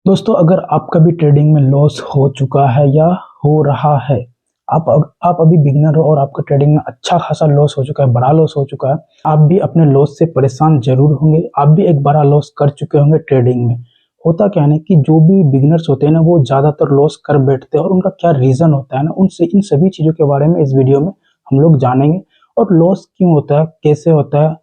दोस्तों, अगर आपका भी ट्रेडिंग में लॉस हो चुका है या हो रहा है, आप अभी बिगिनर हो और आपका ट्रेडिंग में अच्छा खासा लॉस हो चुका है, बड़ा लॉस हो चुका है, आप भी अपने लॉस से परेशान ज़रूर होंगे। आप भी एक बड़ा लॉस कर चुके होंगे ट्रेडिंग में। होता क्या है ना कि जो भी बिगिनर्स होते हैं ना, वो ज़्यादातर लॉस कर बैठते हैं और उनका क्या रीज़न होता है ना, इन सभी चीज़ों के बारे में इस वीडियो में हम लोग जानेंगे। और लॉस क्यों होता है, कैसे होता है,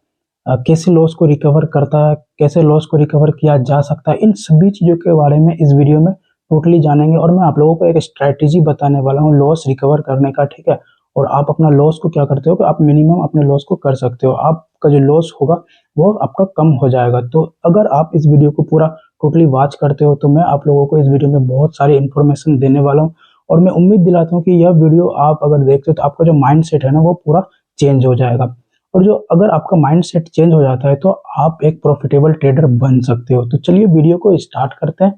कैसे लॉस को रिकवर करता है, कैसे लॉस को रिकवर किया जा सकता है, इन सभी चीज़ों के बारे में इस वीडियो में टोटली जानेंगे। और मैं आप लोगों को एक स्ट्रैटेजी बताने वाला हूँ लॉस रिकवर करने का, ठीक है। और आप अपना लॉस को क्या करते हो कि आप मिनिमम अपने लॉस को कर सकते हो, आपका जो लॉस होगा वो आपका कम हो जाएगा। तो अगर आप इस वीडियो को पूरा टोटली वॉच करते हो तो मैं आप लोगों को इस वीडियो में बहुत सारी इन्फॉर्मेशन देने वाला हूँ। और मैं उम्मीद दिलाता हूँ कि यह वीडियो आप अगर देखते हो तो आपका जो माइंड सेट है ना, वो पूरा चेंज हो जाएगा। और जो अगर आपका माइंडसेट चेंज हो जाता है तो आप एक प्रॉफिटेबल ट्रेडर बन सकते हो। तो चलिए वीडियो को स्टार्ट करते हैं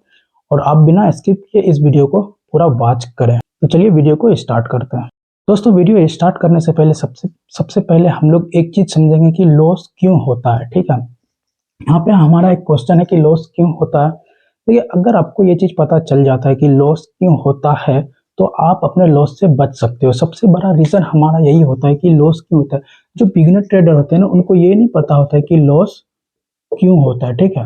और आप बिना स्किप किए इस वीडियो को पूरा वॉच करें। तो चलिए वीडियो को स्टार्ट करते हैं। दोस्तों, वीडियो स्टार्ट करने से पहले सबसे सबसे पहले हम लोग एक चीज समझेंगे कि लॉस क्यों होता है, ठीक है। यहाँ पे हमारा एक क्वेश्चन है कि लॉस क्यों होता है। तो ये अगर आपको ये चीज पता चल जाता है कि लॉस क्यों होता है तो आप अपने लॉस से बच सकते हो। सबसे बड़ा रीजन हमारा यही होता है कि लॉस क्यों होता है। जो बिगिनर ट्रेडर होते हैं ना, उनको ये नहीं पता होता है कि लॉस क्यों होता है, ठीक है।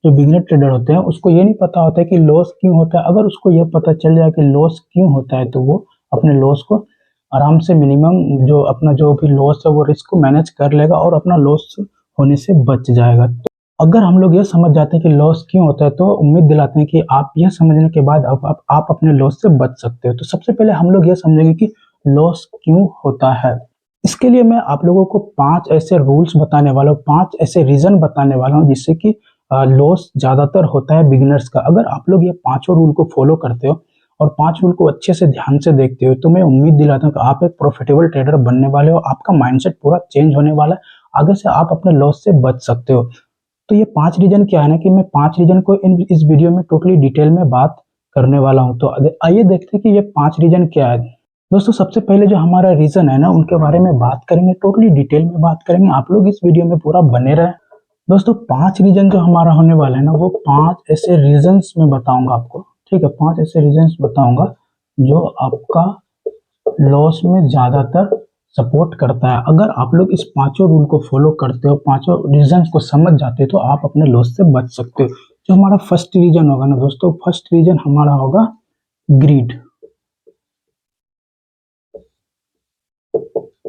जो बिगिनर ट्रेडर होते हैं उसको ये नहीं पता होता है कि लॉस क्यों होता है। अगर उसको ये पता चल जाए कि लॉस क्यों होता है तो वो अपने लॉस को आराम से मिनिमम जो अपना जो भी लॉस है वो रिस्क को मैनेज कर लेगा और अपना लॉस होने से बच जाएगा। तो अगर हम लोग ये समझ जाते हैं कि लॉस क्यों होता है तो उम्मीद दिलाते हैं कि आप यह समझने के बाद आप अपने लॉस से बच सकते हो। तो सबसे पहले हम लोग ये समझेंगे कि लॉस क्यों होता है। इसके लिए मैं आप लोगों को 5 ऐसे रूल्स बताने वाला हूँ, 5 ऐसे रीज़न बताने वाला हूँ जिससे कि लॉस ज़्यादातर होता है बिगिनर्स का। अगर आप लोग ये पाँचों रूल को फॉलो करते हो और 5 रूल को अच्छे से ध्यान से देखते हो तो मैं उम्मीद दिलाता हूँ कि आप एक प्रॉफिटेबल ट्रेडर बनने वाले हो। आपका माइंडसेट पूरा चेंज होने वाला है। आगे से आप अपने लॉस से बच सकते हो। तो ये 5 रीज़न क्या है ना कि मैं 5 रीज़न को इस वीडियो में टोटली डिटेल में बात करने वाला हूँ। तो आइए देखते हैं कि ये 5 रीज़न क्या है। दोस्तों, सबसे पहले जो हमारा रीज़न है ना उनके बारे में बात करेंगे, टोटली डिटेल में बात करेंगे। आप लोग इस वीडियो में पूरा बने रहें। दोस्तों, 5 रीज़न जो हमारा होने वाला है ना, वो 5 ऐसे रीज़न्स मैं बताऊँगा आपको, ठीक है। 5 ऐसे रीज़न्स बताऊँगा जो आपका लॉस में ज़्यादातर सपोर्ट करता है। अगर आप लोग इस पाँचों रूल को फॉलो करते हो, पाँचों रीज़न्स को समझ जाते हो तो आप अपने लॉस से बच सकते हो। जो हमारा फर्स्ट रीज़न होगा ना दोस्तों, फर्स्ट रीज़न हमारा होगा ग्रीड।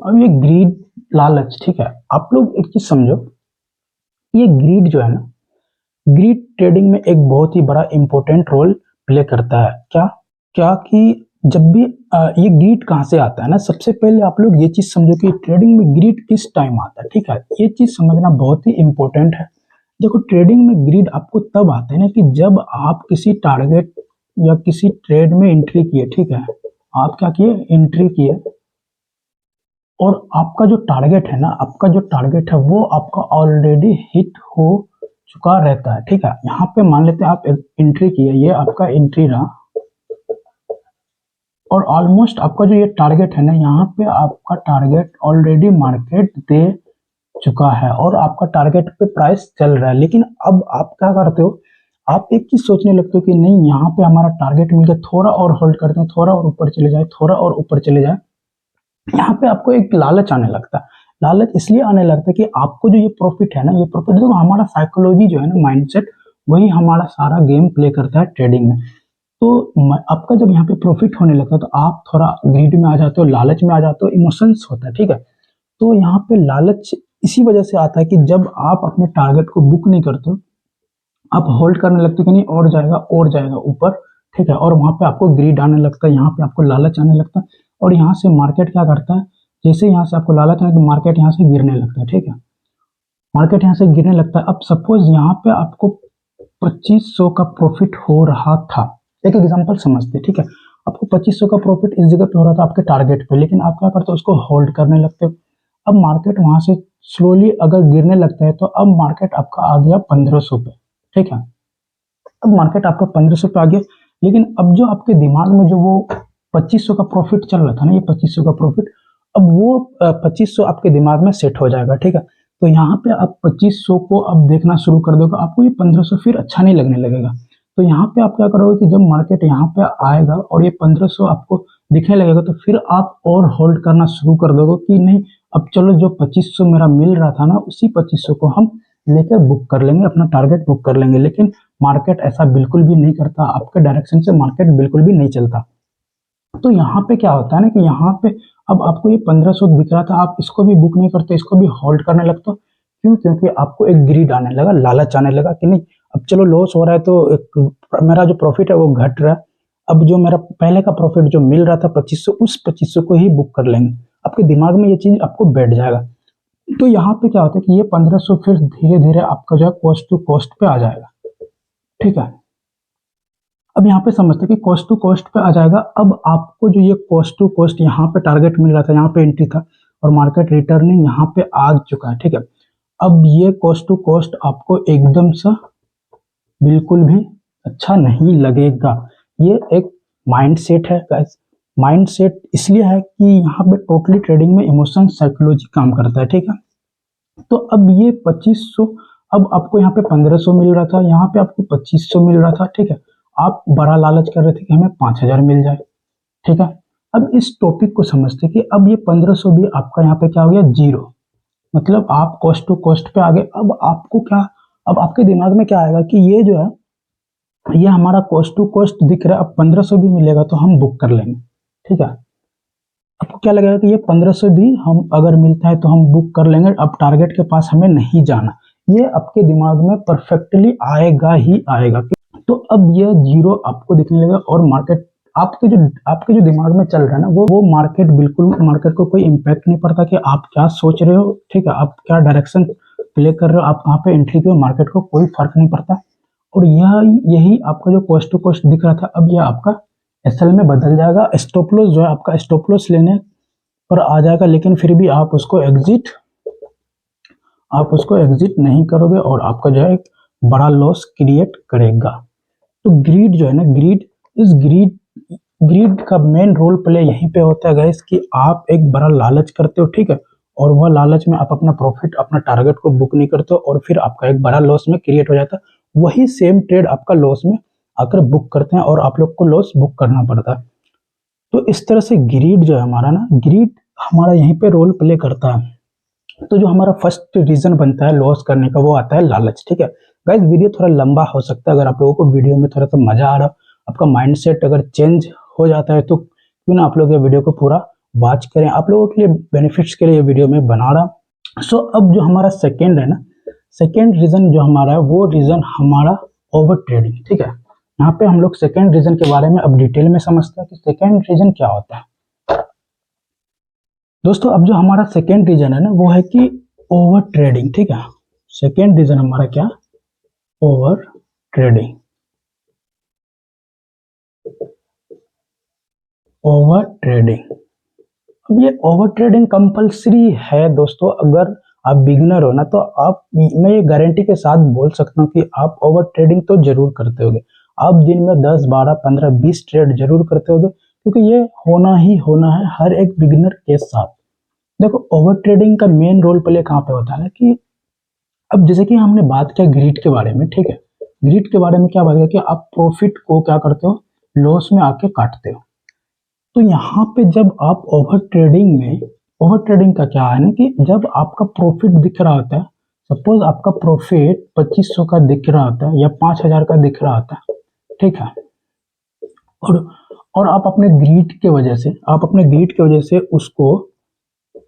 अब ये ग्रीड, लालच, ठीक है। आप लोग एक चीज़ समझो, ये ग्रीड जो है ना, ग्रीड ट्रेडिंग में एक बहुत ही बड़ा इंपॉर्टेंट रोल प्ले करता है। क्या क्या कि जब भी ये ग्रीड कहाँ से आता है ना, सबसे पहले आप लोग ये चीज समझो कि ट्रेडिंग में ग्रीड किस टाइम आता है, ठीक है। ये चीज समझना बहुत ही इंपॉर्टेंट है। देखो, ट्रेडिंग में ग्रीड आपको तब आता है ना कि जब आप किसी टारगेट या किसी ट्रेड में एंट्री किए, ठीक है। आप क्या किए, एंट्री किए और आपका जो टारगेट है ना, आपका जो टारगेट है वो आपका ऑलरेडी हिट हो चुका रहता है, ठीक है। यहाँ पे मान लेते हैं आप एंट्री किए, ये आपका एंट्री रहा और ऑलमोस्ट आपका जो ये टारगेट है ना, यहाँ पे आपका टारगेट ऑलरेडी मार्केट दे चुका है और आपका टारगेट पे प्राइस चल रहा है। लेकिन अब आप क्या करते हो, आप एक चीज सोचने लगते हो कि नहीं, यहाँ पे हमारा टारगेट मिल गया, थोड़ा और होल्ड करते हैं, थोड़ा और ऊपर चले जाए, थोड़ा और ऊपर चले जाए। यहाँ पे आपको एक लालच आने लगता है। लालच इसलिए आने लगता है कि आपको जो ये प्रॉफिट है ना, ये प्रॉफिट देखो, हमारा साइकोलॉजी जो है ना, माइंडसेट, वही हमारा सारा गेम प्ले करता है ट्रेडिंग में। तो आपका जब यहाँ पे प्रॉफिट होने लगता है तो आप थोड़ा ग्रीड में आ जाते हो, लालच में आ जाते हो, इमोशंस होता है, ठीक है। तो यहाँ पे लालच इसी वजह से आता है कि जब आप अपने टारगेट को बुक नहीं करते हो, आप होल्ड करने लगते हो कि नहीं और जाएगा ऊपर, ठीक है। और वहां पे आपको ग्रीड आने लगता है, यहाँ पे आपको लालच आने लगता है और यहाँ से मार्केट क्या करता है, जैसे यहाँ से आपको लालच आने तो मार्केट यहाँ से गिरने लगता है, ठीक है। मार्केट यहाँ से गिरने लगता है। अब सपोज यहाँ पे आपको 2500 का प्रॉफिट हो रहा था, एक एग्जांपल समझते हैं, ठीक है। आपको 2500 का प्रॉफिट इस जगह पे हो रहा था आपके टारगेट पे, लेकिन आप क्या करते हो, उसको होल्ड करने लगते हो। अब मार्केट वहां से स्लोली अगर गिरने लगता है तो अब मार्केट आपका आ गया 1500 पे, ठीक है। अब मार्केट आपका 1500 पे आ गया, लेकिन अब जो आपके दिमाग में जो वो 2500 का प्रॉफिट चल रहा था ना, ये 2500 का प्रॉफिट, अब वो 2500 आपके दिमाग में सेट हो जाएगा, ठीक है। तो यहाँ पे आप 2500 को अब देखना शुरू कर दोगे, आपको ये 1500 फिर अच्छा नहीं लगने लगेगा। तो यहाँ पे आप क्या करोगे कि जब मार्केट यहाँ पे आएगा और ये 1500 आपको दिखने लगेगा तो फिर आप और होल्ड करना शुरू कर दोगे कि नहीं, अब चलो जो 2500 मेरा मिल रहा था ना उसी 2500 को हम लेकर बुक कर लेंगे, अपना टारगेट बुक कर लेंगे। लेकिन मार्केट ऐसा बिल्कुल भी नहीं करता, आपके डायरेक्शन से मार्केट बिल्कुल भी नहीं चलता। तो यहाँ पे क्या होता है ना कि यहाँ पे अब आपको ये 1500 दिख रहा था, आप इसको भी बुक नहीं करते, इसको भी होल्ड करने लगते हो। क्यों? क्योंकि आपको एक ग्रीड आने लगा, लालच आने लगा कि नहीं, अब चलो लॉस हो रहा है तो मेरा जो प्रॉफिट है वो घट रहा है, अब जो मेरा पहले का प्रॉफिट जो मिल रहा था 2500, उस 2500 को ही बुक कर लेंगे। आपके दिमाग में ये चीज आपको बैठ जाएगा। तो यहाँ पे क्या होता है कि ये 1500 फिर धीरे धीरे आपका जो है कॉस्ट टू कॉस्ट पे आ जाएगा। ठीक है, अब यहाँ पे समझते हैं कि कॉस्ट टू कॉस्ट पे आ जाएगा। अब आपको जो ये कॉस्ट टू कॉस्ट यहाँ पे टारगेट मिल रहा था, यहाँ पे एंट्री था और मार्केट रिटर्निंग यहाँ पे आ चुका है। ठीक है, अब ये कॉस्ट टू कॉस्ट आपको एकदम से बिल्कुल भी अच्छा नहीं लगेगा। ये एक माइंडसेट है गाइस। माइंडसेट इसलिए है कि यहाँ पे टोटली ट्रेडिंग में इमोशन साइकोलॉजी काम करता है। ठीक है, तो अब ये 2500, अब आपको यहाँ पे 1500 मिल रहा था, यहाँ पे आपको 2500 मिल रहा था। ठीक है, आप बड़ा लालच कर रहे थे कि हमें 5000 मिल जाए। ठीक है, अब इस टॉपिक को समझते कि अब ये 1500 भी आपका यहाँ पे क्या हो गया, जीरो। मतलब आप कॉस्ट टू कॉस्ट पे आ गए। अब आपको क्या, अब आपके दिमाग में क्या आएगा कि ये जो है ये हमारा कॉस्ट टू कॉस्ट दिख रहा है, अब 1500 भी मिलेगा तो हम बुक कर लेंगे। ठीक है, आपको क्या लगेगा कि ये 1500 भी हम अगर मिलता है तो हम बुक कर लेंगे, अब टारगेट के पास हमें नहीं जाना। ये आपके दिमाग में परफेक्टली आएगा ही आएगा। तो अब ये जीरो आपको दिखने लगेगा और मार्केट आपके जो दिमाग में चल रहा है ना वो मार्केट बिल्कुल, मार्केट को कोई इम्पैक्ट नहीं पड़ता कि आप क्या सोच रहे हो। ठीक है, आप क्या डायरेक्शन प्ले कर रहे हो, आप कहाँ पे एंट्री पे हो, मार्केट को कोई फर्क नहीं पड़ता। और यही आपका जो कॉस्ट टू कॉस्ट दिख रहा था, अब यह आपका एसएल में बदल जाएगा। स्टॉप लॉस जो है आपका स्टॉप लॉस लेने पर आ जाएगा, लेकिन फिर भी आप उसको एग्जिट नहीं करोगे और आपका जो है एक बड़ा लॉस क्रिएट करेगा। तो ग्रीड जो है ना, ग्रीड का मेन रोल प्ले यहीं पे होता है गाइस कि आप एक बड़ा लालच करते हो। ठीक है, और वह लालच में आप अपना प्रॉफिट, अपना टारगेट को बुक नहीं करते हो और फिर आपका एक बड़ा लॉस में क्रिएट हो जाता है। वही सेम ट्रेड आपका लॉस में आकर बुक करते हैं और आप लोग को लॉस बुक करना पड़ता है। तो इस तरह से ग्रीड जो है हमारा ना, ग्रीड हमारा यहीं पे रोल प्ले करता है। तो जो हमारा फर्स्ट रीजन बनता है लॉस करने का वो आता है लालच। ठीक है गाइस, वीडियो थोड़ा लंबा हो सकता है, अगर आप लोगों को वीडियो में थोड़ा सा मजा आ रहा, आपका माइंडसेट अगर चेंज हो जाता है तो क्यों ना आप लोग ये वीडियो को पूरा वॉच करें, आप लोगों के लिए बेनिफिट्स के लिए ये वीडियो में बना रहा। सो अब जो हमारा सेकेंड है ना, सेकेंड रीजन जो हमारा है वो रीजन हमारा ओवर ट्रेडिंग। ठीक है, यहाँ पे हम लोग सेकेंड रीजन के बारे में अब डिटेल में समझते हैं कि सेकेंड रीजन क्या होता है। दोस्तों अब जो हमारा सेकेंड रीजन है ना वो है कि ओवर ट्रेडिंग। ठीक है, सेकेंड रीजन हमारा क्या, ओवर ट्रेडिंग। ओवर ट्रेडिंग, अब ये ओवर ट्रेडिंग कंपल्सरी है दोस्तों। अगर आप बिगिनर हो ना तो आप, मैं ये गारंटी के साथ बोल सकता हूँ कि आप ओवर ट्रेडिंग तो जरूर करते होगे। आप दिन में 10, 12, 15, 20 ट्रेड जरूर करते होगे, क्योंकि ये होना ही होना है हर एक बिगिनर के साथ। देखो ओवर ट्रेडिंग का मेन रोल प्ले कहाँ पे होता है ना कि अब जैसे कि हमने बात किया ग्रीड के बारे में। ठीक है, ग्रीड के बारे में क्या बात किया कि आप प्रॉफिट को क्या करते हो, लॉस में आके काटते हो। तो यहाँ पे जब आप ओवर ट्रेडिंग का क्या है ना कि जब आपका प्रॉफिट दिख रहा होता है, सपोज आपका प्रॉफिट 2500 का दिख रहा होता है या 5000 का दिख रहा होता है। ठीक है, और और आप अपने ग्रीड की वजह से उसको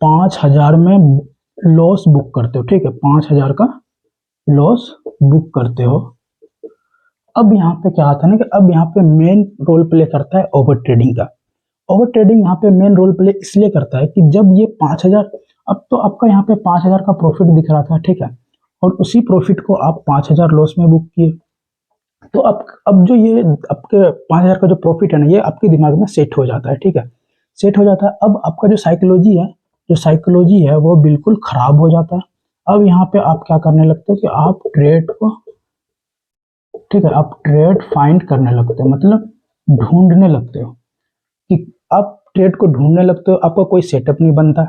5000 में लॉस बुक करते हो। ठीक है, 5000 का लॉस बुक करते हो। अब यहाँ पे क्या आता है ना कि अब यहाँ पे मेन रोल प्ले करता है ओवर ट्रेडिंग का। ओवर ट्रेडिंग यहाँ पे मेन रोल प्ले इसलिए करता है कि जब ये 5000, अब तो आपका यहाँ पे 5000 का प्रॉफिट दिख रहा था। ठीक है, और उसी प्रॉफिट को आप 5000 लॉस में बुक किए। तो अब जो ये आपके 5000 का जो प्रॉफिट है ना, ये आपके दिमाग में सेट हो जाता है। ठीक है, सेट हो जाता है। अब आपका जो साइकोलॉजी है वो बिल्कुल खराब हो जाता है। अब यहाँ पे आप क्या करने लगते हो कि आप ट्रेड को, ठीक है, आप ट्रेड फाइंड करने लगते हो, मतलब ढूंढने लगते हो कि आप ट्रेड को ढूंढने लगते हो। आपका कोई सेटअप नहीं बनता,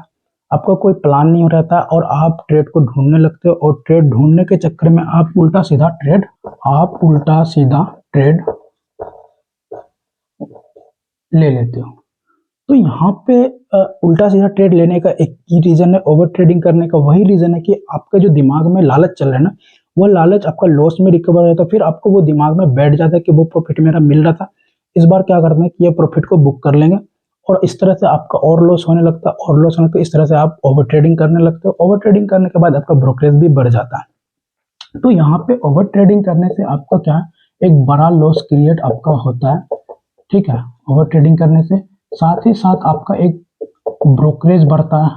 आपका कोई प्लान नहीं रहता और आप ट्रेड को ढूंढने लगते हो और ट्रेड ढूंढने के चक्कर में आप उल्टा सीधा ट्रेड ले लेते हो। तो यहाँ पे उल्टा सीधा ट्रेड लेने का एक ही रीजन है, ओवर ट्रेडिंग करने का वही रीजन है कि आपके जो दिमाग में लालच चल रहा है ना, वो लालच आपका लॉस में रिकवर हो जाता है, फिर आपको वो दिमाग में बैठ जाता है कि वो प्रॉफिट मेरा मिल रहा था, इस बार क्या करते हैं कि ये प्रॉफिट को बुक कर लेंगे, और इस तरह से आपका और लॉस होने लगता है, और लॉस होने तो इस तरह से आप ओवर ट्रेडिंग करने लगते हो। ओवर ट्रेडिंग करने के बाद आपका ब्रोकरेज भी बढ़ जाता है। तो यहाँ पे ओवर ट्रेडिंग करने से आपका क्या है, एक बड़ा लॉस क्रिएट आपका होता है, ठीक है, ओवर ट्रेडिंग करने से। साथ ही साथ आपका एक ब्रोकरेज बढ़ता है,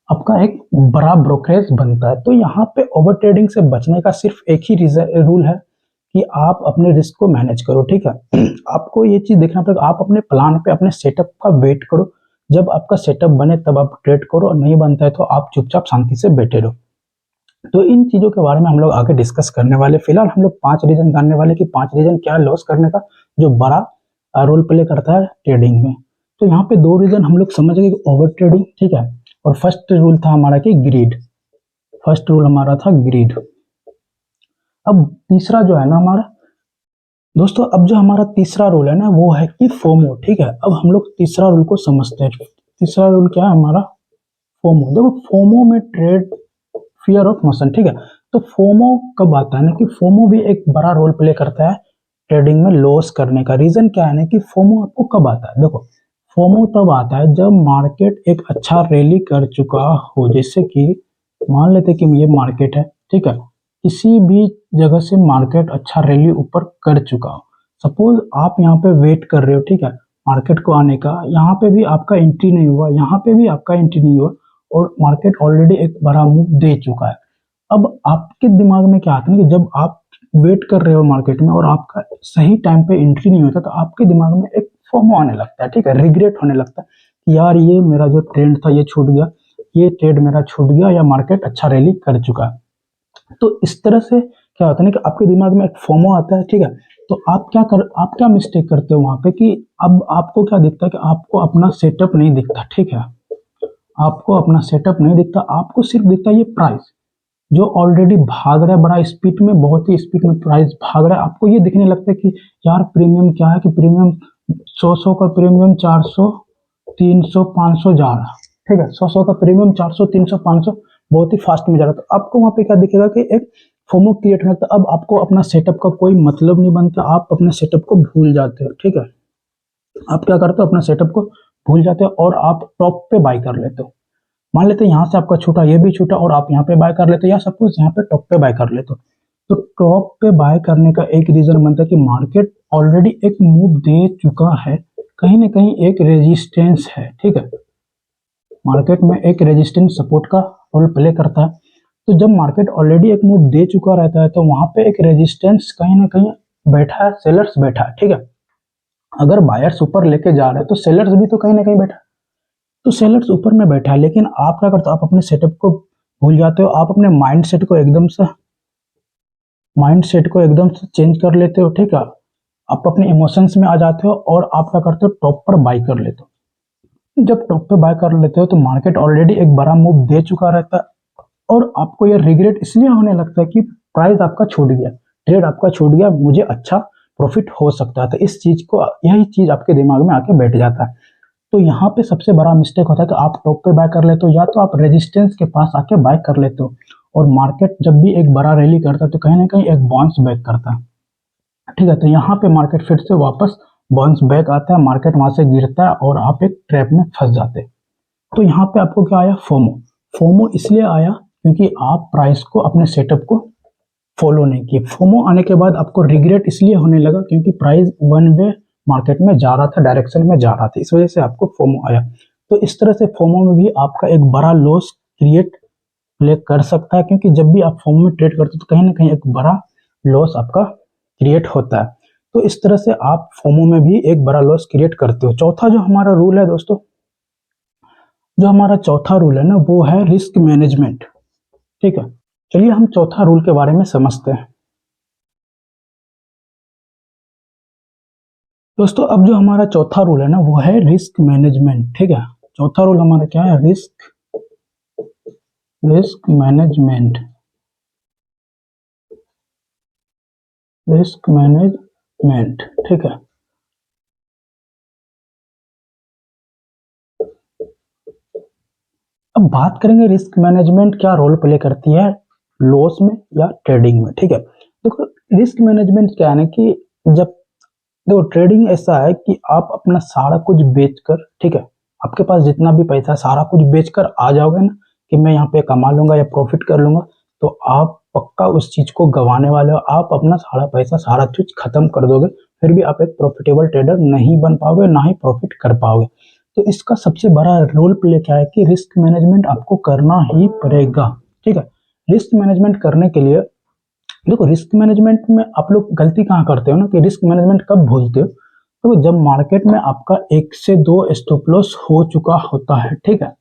आपका एक बड़ा ब्रोकरेज बनता है। तो यहाँ पे ओवर ट्रेडिंग से बचने का सिर्फ एक ही रूल है कि आप अपने रिस्क को मैनेज करो, ठीक है। आपको ये चीज देखना पड़ेगा, आप अपने प्लान पे अपने सेटअप का वेट करो, जब आपका सेटअप बने तब आप ट्रेड करो, और नहीं बनता है तो आप चुपचाप शांति से बैठे रहो। तो इन चीजों के बारे में हम लोग आगे डिस्कस करने वाले। फिलहाल हम लोग 5 रीजन जानने वाले कि 5 रीजन क्या है लॉस करने का जो बड़ा रोल प्ले करता है ट्रेडिंग में। तो यहाँ पे 2 रीजन हम लोग समझ गए, ओवर ट्रेडिंग, ठीक है, और फर्स्ट रूल था हमारा कि ग्रीड। फर्स्ट रूल हमारा था ग्रीड। अब तीसरा जो है ना हमारा दोस्तों, अब जो हमारा तीसरा रूल है ना वो है कि फोमो, ठीक है। अब हम लोग तीसरा रूल को समझते हैं। तीसरा रूल क्या है हमारा, फोमो। देखो फोमो में ट्रेड फियर ऑफ मोशन, ठीक है। तो फोमो कब आता है ना कि फोमो भी एक बड़ा रोल प्ले करता है ट्रेडिंग में लॉस करने का। रीजन क्या है ना कि फोमो आपको कब आता है, देखो फोमो तब आता है जब मार्केट एक अच्छा रैली कर चुका हो, जैसे कि मान लेते कि ये मार्केट है, ठीक है, किसी भी जगह से मार्केट अच्छा रैली ऊपर कर चुका हो। सपोज आप यहाँ पे वेट कर रहे हो, ठीक है, मार्केट को आने का, यहाँ पे भी आपका एंट्री नहीं हुआ, यहाँ पे भी आपका एंट्री नहीं हुआ, और मार्केट ऑलरेडी एक बड़ा मूव दे चुका है। अब आपके दिमाग में क्या आता है कि जब आप वेट कर रहे हो मार्केट में और आपका सही टाइम पे एंट्री नहीं होता, तो आपके दिमाग में एक फोमो आने लगता है, ठीक है, रिग्रेट होने लगता है कि यार ये मेरा जो ट्रेंड था ये छूट गया, ये ट्रेड मेरा छूट गया, या मार्केट अच्छा रैली कर चुका है। तो इस तरह से क्या होता है ना कि आपके दिमाग में एक फोमो आता है, ठीक है। तो आप क्या मिस्टेक करते हो वहां पे कि अब आपको क्या दिखता है कि आपको अपना सेटअप नहीं दिखता, ठीक है, आपको अपना सेटअप नहीं दिखता, आपको सिर्फ दिखता है ये प्राइस जो ऑलरेडी भाग रहा है बड़ा स्पीड में, बहुत ही स्पीड में प्राइस भाग रहा है। आपको ये दिखने लगता है कि यार प्रीमियम क्या है कि प्रीमियम 100 का प्रीमियम 400 300 500 जा रहा है, ठीक है, 100 का प्रीमियम 400 300 500 बहुत ही फास्ट में जा रहा है। तो आपको वहां पे क्या दिखेगा कि एक फोमो क्रिएट होता है। अब आपको अपना सेटअप का कोई मतलब नहीं बनता, आप अपने सेटअप को भूल जाते हो, ठीक है। आप क्या करते हो, अपना सेटअप को भूल जाते हो और आप टॉप पे बाय कर लेते हो। मान लेते हैं यहाँ से आपका छूटा, ये भी छूटा, और आप यहाँ पे बाय कर लेते हो, या सपोज यहाँ पे टॉप पे बाय कर लेते हो। तो टॉप पे बाय करने का एक रीजन बनता है कि मार्केट ऑलरेडी एक मूव दे चुका है, कहीं ना कहीं एक रेजिस्टेंस है, ठीक है, मार्केट में एक रेजिस्टेंस सपोर्ट का रोल प्ले करता है। तो जब मार्केट ऑलरेडी एक मूव दे चुका रहता है तो वहां पे एक रेजिस्टेंस कहीं ना कहीं बैठा है, सेलर्स बैठा है, ठीक है। अगर बायर्स ऊपर लेके जा रहे हैं तो सेलर्स भी तो कहीं ना कहीं बैठा है। तो सेलर्स ऊपर में बैठा है, लेकिन आप क्या करते हो, आप अपने सेटअप को भूल जाते हो, आप अपने माइंड सेट को एकदम से चेंज कर लेते हो, ठीक है, आप अपने इमोशंस में आ जाते हो और आप क्या करते हो, टॉप पर बाय कर लेते हो। जब टॉप पे बाय कर लेते हो तो मार्केट ऑलरेडी एक बड़ा मूव दे चुका रहता है, और आपको यह रिग्रेट इसलिए होने लगता है कि प्राइस आपका छूट गया, ट्रेड आपका छूट गया, मुझे अच्छा प्रॉफिट हो सकता है। तो इस चीज को, यही चीज आपके दिमाग में आके बैठ जाता है। तो यहाँ पे सबसे बड़ा मिस्टेक होता है कि आप टॉप पे बाय कर लेते हो, या तो आप रेजिस्टेंस के पास आके बाय कर लेते हो, और मार्केट जब भी एक बड़ा रैली करता है तो कहीं ना कहीं एक बाउंस बैक करता है, ठीक है। तो यहाँ पे मार्केट फिर से वापस बाउंस बैक आता है, मार्केट वहां से गिरता है और आप एक ट्रैप में फंस जाते हैं। तो यहाँ पे आपको क्या आया, फोमो। फोमो इसलिए आया क्योंकि आप प्राइस को, अपने सेटअप को फॉलो नहीं किए। फोमो आने के बाद आपको रिग्रेट इसलिए होने लगा क्योंकि प्राइस वन वे मार्केट में जा रहा था, डायरेक्शन में जा रहा था, इस वजह से आपको फोमो आया। तो इस तरह से फोमो में भी आपका एक बड़ा लॉस क्रिएट प्ले कर सकता है, क्योंकि जब भी आप फोमो में ट्रेड करते हो तो कहीं ना कहीं एक बड़ा लॉस आपका क्रिएट होता है। तो इस तरह से आप फोमो में भी एक बड़ा लॉस क्रिएट करते हो। चौथा जो हमारा रूल है दोस्तों, जो हमारा चौथा रूल है ना वो है रिस्क मैनेजमेंट, ठीक है। चलिए हम चौथा रूल के बारे में समझते हैं दोस्तों। अब जो हमारा चौथा रूल है ना वो है रिस्क मैनेजमेंट, ठीक है। चौथा रूल हमारा क्या है, रिस्क मैनेजमेंट। रिस्क मैनेजमेंट, ठीक है। अब बात करेंगे रिस्क मैनेजमेंट क्या रोल प्ले करती है लॉस में या ट्रेडिंग में, ठीक है। देखो रिस्क मैनेजमेंट क्या है ना कि जब देखो ट्रेडिंग ऐसा है कि आप अपना सारा कुछ बेचकर, ठीक है, आपके पास जितना भी पैसा सारा कुछ बेचकर आ जाओगे ना कि मैं यहाँ पे कमा लूंगा या प्रॉफिट कर लूंगा, तो आप पक्का उस चीज को गंवाने वाले हो। आप अपना सारा पैसा सारा चीज खत्म कर दोगे, फिर भी आप एक प्रॉफिटेबल ट्रेडर नहीं बन पाओगे, ना ही प्रॉफिट कर पाओगे। तो इसका सबसे बड़ा रोल प्ले क्या है कि रिस्क मैनेजमेंट आपको करना ही पड़ेगा, ठीक है। रिस्क मैनेजमेंट करने के लिए देखो रिस्क मैनेजमेंट में आप लोग गलती कहाँ करते हो ना कि रिस्क मैनेजमेंट कब भूलते हो, तो जब मार्केट में आपका 1 से 2 स्टॉप लॉस हो चुका होता है, ठीक है,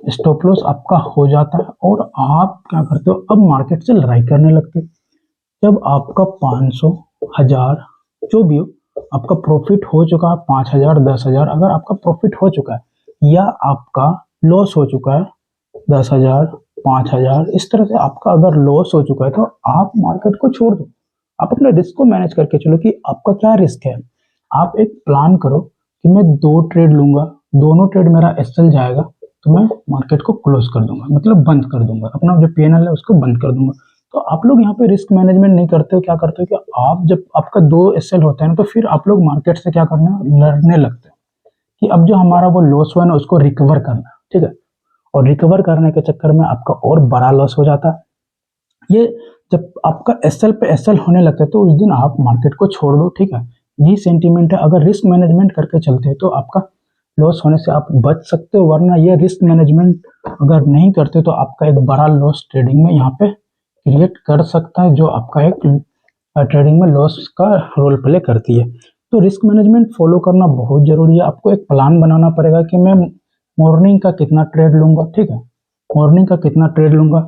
स्टॉप लॉस आपका हो जाता है और आप क्या करते हो, अब मार्केट से लड़ाई करने लगते हो। जब आपका 500, 1000 जो भी हो आपका प्रॉफिट हो चुका है, 5000, 10,000 अगर आपका प्रॉफिट हो चुका है या आपका लॉस हो चुका है 10,000, 5,000, इस तरह से आपका अगर लॉस हो चुका है तो आप मार्केट को छोड़ दो। आप अपने रिस्क को मैनेज करके चलो कि आपका क्या रिस्क है। आप एक प्लान करो कि मैं 2 ट्रेड लूंगा, दोनों ट्रेड मेरा एसएल जाएगा तो मैं मार्केट को क्लोज कर दूंगा, मतलब बंद कर दूंगा, अपना जो पीएनएल है उसको बंद कर दूंगा। तो आप लोग यहाँ पे रिस्क मैनेजमेंट नहीं करते हो, क्या करते हो कि आप जब आपका 2 एसएल होता है ना तो फिर आप लोग मार्केट से क्या करना है, लड़ने लगते हो कि अब जो हमारा वो लॉस हुआ है ना उसको रिकवर करना है, ठीक है। और रिकवर करने के चक्कर में आपका और बड़ा लॉस हो जाता है। ये जब आपका एसएल पे एसएल होने लगता है तो उस दिन आप मार्केट को छोड़ दो, ठीक है। यही सेंटीमेंट है। अगर रिस्क मैनेजमेंट करके चलते हैं तो आपका लॉस होने से आप बच सकते हो, वरना ये रिस्क मैनेजमेंट अगर नहीं करते तो आपका एक बड़ा लॉस ट्रेडिंग में यहाँ पे क्रिएट कर सकता है, जो आपका एक ट्रेडिंग में लॉस का रोल प्ले करती है। तो रिस्क मैनेजमेंट फॉलो करना बहुत जरूरी है। आपको एक प्लान बनाना पड़ेगा कि मैं मॉर्निंग का कितना ट्रेड लूंगा, ठीक है, मॉर्निंग का कितना ट्रेड लूंगा,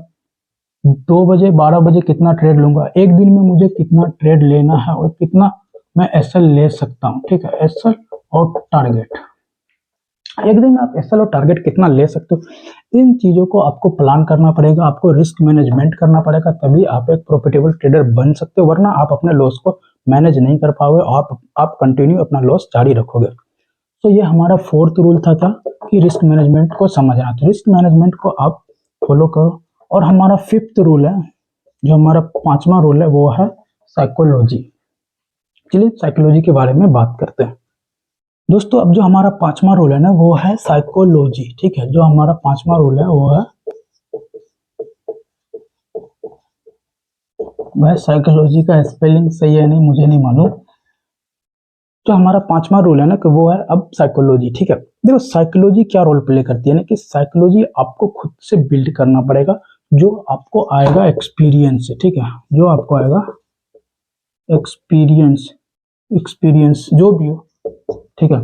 2 बजे 12 बजे कितना ट्रेड लूंगा, एक दिन में मुझे कितना ट्रेड लेना है और कितना मैं एसएल ले सकता हूँ, ठीक है, एसएल और टारगेट। एक दिन में आप एसएल और टारगेट कितना ले सकते हो, इन चीजों को आपको प्लान करना पड़ेगा, आपको रिस्क मैनेजमेंट करना पड़ेगा, तभी आप एक प्रॉफिटेबल ट्रेडर बन सकते हो, वरना आप अपने लॉस को मैनेज नहीं कर पाओगे, आप कंटिन्यू अपना लॉस जारी रखोगे। तो ये हमारा 4th रूल था क्या कि रिस्क मैनेजमेंट को समझना। तो रिस्क मैनेजमेंट को आप फॉलो करो। और हमारा 5th रूल है, जो हमारा 5वां रूल है वो है साइकोलॉजी। चलिए साइकोलॉजी के बारे में बात करते हैं दोस्तों। अब जो हमारा 5वां रूल है ना वो है साइकोलॉजी, ठीक है। जो हमारा 5वां रूल है वो है, भाई साइकोलॉजी का स्पेलिंग सही है नहीं मुझे नहीं मालूम। जो हमारा 5वां रूल है ना कि वो है अब साइकोलॉजी, ठीक है। देखो साइकोलॉजी क्या रोल प्ले करती है ना कि साइकोलॉजी आपको खुद से बिल्ड करना पड़ेगा, जो आपको आएगा एक्सपीरियंस से, ठीक है, जो आपको आएगा एक्सपीरियंस, एक्सपीरियंस जो भी हो, ठीक है,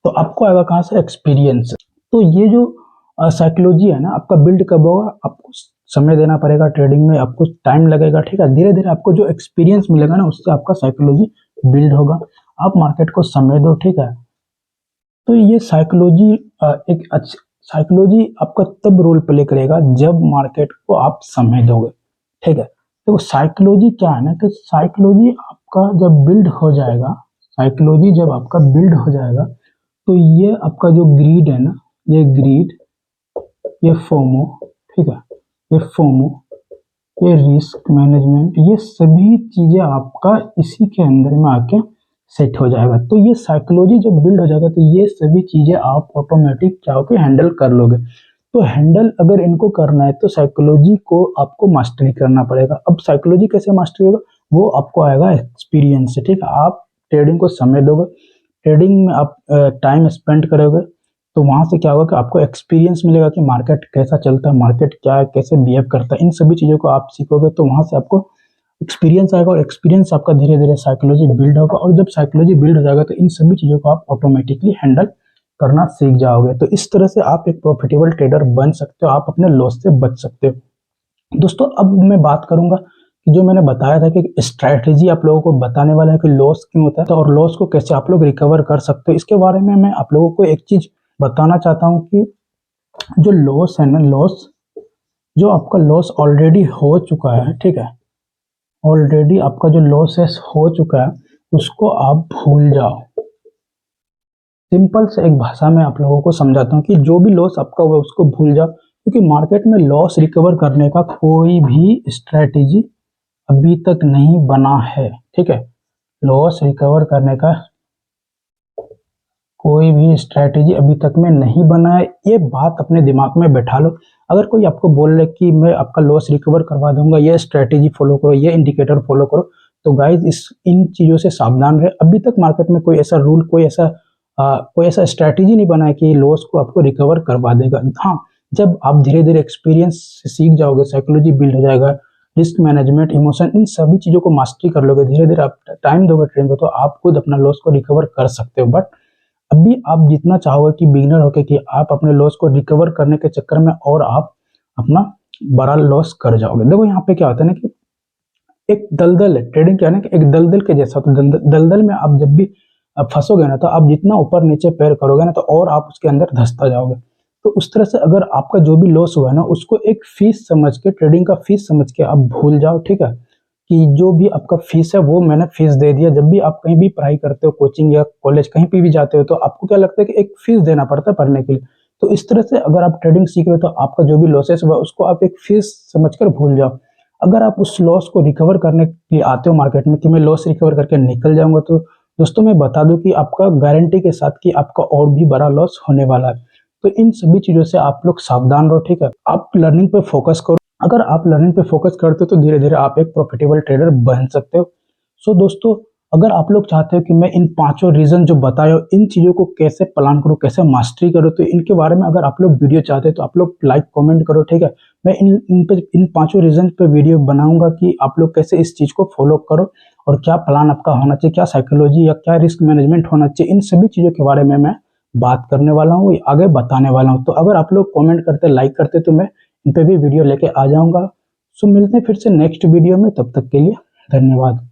तो आपको आएगा कहाँ से, एक्सपीरियंस। तो ये जो साइकोलॉजी है ना आपका बिल्ड कब होगा, आपको समय देना पड़ेगा ट्रेडिंग में, आपको टाइम लगेगा, ठीक है। धीरे धीरे आपको जो एक्सपीरियंस मिलेगा ना उससे आपका साइकोलॉजी बिल्ड होगा। आप मार्केट को समय दो, ठीक है। तो ये साइकोलॉजी एक अच्छी साइकोलॉजी आपका तब रोल प्ले करेगा जब मार्केट को आप समय दोगे, ठीक है। तो साइकोलॉजी क्या है ना कि साइकोलॉजी आपका जब बिल्ड हो जाएगा, साइकोलॉजी जब आपका बिल्ड हो जाएगा तो ये आपका जो ग्रीड है ना, ये ग्रीड, ये फोमो, ठीक है, ये फोमो, ये रिस्क मैनेजमेंट, ये सभी चीजें आपका इसी के अंदर में आके सेट हो जाएगा। तो ये साइकोलॉजी जब बिल्ड हो जाएगा तो ये सभी चीजें आप ऑटोमेटिक क्या हो के हैंडल कर लोगे। तो हैंडल अगर इनको करना है तो साइकोलॉजी को आपको मास्टरी करना पड़ेगा। अब साइकोलॉजी कैसे मास्टरी होगा, वो आपको आएगा एक्सपीरियंस से, ठीक है। आप ट्रेडिंग को समय दोगे, ट्रेडिंग में आप टाइम स्पेंड करोगे, तो वहां से क्या होगा कि आपको एक्सपीरियंस मिलेगा कि मार्केट कैसा चलता है, मार्केट क्या है, कैसे बिहेव करता है, इन सभी चीजों को आप सीखोगे, तो वहां से आपको एक्सपीरियंस आएगा और एक्सपीरियंस आपका धीरे धीरे साइकोलॉजी बिल्ड होगा। और जब साइकोलॉजी बिल्ड हो जाएगा तो इन सभी चीजों को आप ऑटोमेटिकली हैंडल करना सीख जाओगे। तो इस तरह से आप एक प्रॉफिटेबल ट्रेडर बन सकते हो, आप अपने लॉस से बच सकते हो। दोस्तों अब मैं बात करूंगा कि जो मैंने बताया था कि स्ट्रैटेजी आप लोगों को बताने वाला है कि लॉस क्यों होता है तो और लॉस को कैसे आप लोग रिकवर कर सकते हो, इसके बारे में मैं आप लोगों को एक चीज बताना चाहता हूँ कि जो लॉस है ना, लॉस जो आपका लॉस ऑलरेडी हो चुका है, ठीक है, ऑलरेडी आपका जो लॉसेस हो चुका है उसको आप भूल जाओ। सिंपल से एक भाषा में आप लोगों को समझाता हूँ कि जो भी लॉस आपका हुआ उसको भूल जाओ, क्योंकि मार्केट में लॉस रिकवर करने का कोई भी स्ट्रेटेजी अभी तक नहीं बना है। ठीक है, लॉस रिकवर करने का कोई भी स्ट्रेटेजी अभी तक में नहीं बना है, ये बात अपने दिमाग में बैठा लो। अगर कोई आपको बोल रहा है कि मैं आपका लॉस रिकवर करवा दूंगा, ये स्ट्रेटेजी फॉलो करो, ये इंडिकेटर फॉलो करो, तो गाइज इन चीज़ों से सावधान रहे। अभी तक मार्केट में कोई ऐसा रूल, कोई ऐसा स्ट्रेटेजी नहीं बना है कि लॉस को आपको रिकवर करवा देगा। हाँ, जब आप धीरे धीरे एक्सपीरियंस से सीख जाओगे, साइकोलॉजी बिल्ड हो जाएगा, रिस्क मैनेजमेंट, इमोशन, इन सभी चीज़ों को मास्टरी कर लोगे, धीरे धीरे आप टाइम दोगे ट्रेनिंग को, तो आप खुद अपना लॉस को रिकवर कर सकते हो। बट अभी आप जितना चाहोगे कि बिगिनर होके कि आप अपने लॉस को रिकवर करने के चक्कर में और आप अपना बड़ा लॉस कर जाओगे। देखो यहाँ पे क्या होता है ना कि एक दलदल है, ट्रेडिंग क्या है ना कि एक दलदल के जैसा होता है। दलदल में आप जब भी फंसोगे ना, तो आप जितना ऊपर नीचे पैर करोगे ना, तो और आप उसके अंदर धंसता जाओगे। तो उस तरह से अगर आपका जो भी लॉस हुआ है ना, उसको एक फीस समझ के, ट्रेडिंग का फीस समझ के आप भूल जाओ। ठीक है, कि जो भी आपका फीस है वो मैंने फीस दे दिया। जब भी आप कहीं भी पढ़ाई करते हो, कोचिंग या कॉलेज कहीं पे भी जाते हो, तो आपको क्या लगता है कि एक फीस देना पड़ता है पढ़ने के लिए। तो इस तरह से अगर आप ट्रेडिंग सीख रहे हो, तो आपका जो भी लॉसेस हुआ उसको आप एक फीस समझकर भूल जाओ। अगर आप उस लॉस को रिकवर करने के लिए आते हो मार्केट में कि मैं लॉस रिकवर करके निकल जाऊंगा, तो दोस्तों मैं बता दूं कि आपका गारंटी के साथ कि आपका और भी बड़ा लॉस होने वाला है। तो इन सभी चीजों से आप लोग सावधान रहो। ठीक है, आप लर्निंग पे फोकस करो। अगर आप लर्निंग पे फोकस करते हो तो धीरे धीरे आप एक प्रॉफिटेबल ट्रेडर बन सकते हो। सो दोस्तों, अगर आप लोग चाहते हो कि मैं इन पांचों रीजन जो बताए हो, इन चीजों को कैसे प्लान करूं, कैसे मास्टरी करूं, तो इनके बारे में अगर आप लोग वीडियो चाहते हो तो आप लोग लाइक कमेंट करो। ठीक है, मैं इन पांचों रीजन पे वीडियो बनाऊंगा कि आप लोग कैसे इस चीज को फॉलो करो और क्या प्लान आपका होना चाहिए, क्या साइकोलॉजी या क्या रिस्क मैनेजमेंट होना चाहिए, इन सभी चीजों के बारे में मैं बात करने वाला हूँ, आगे बताने वाला हूँ। तो अगर आप लोग कमेंट करते, लाइक करते, तो मैं इन पे भी वीडियो लेके आ जाऊंगा। सो मिलते हैं फिर से नेक्स्ट वीडियो में, तब तक के लिए धन्यवाद।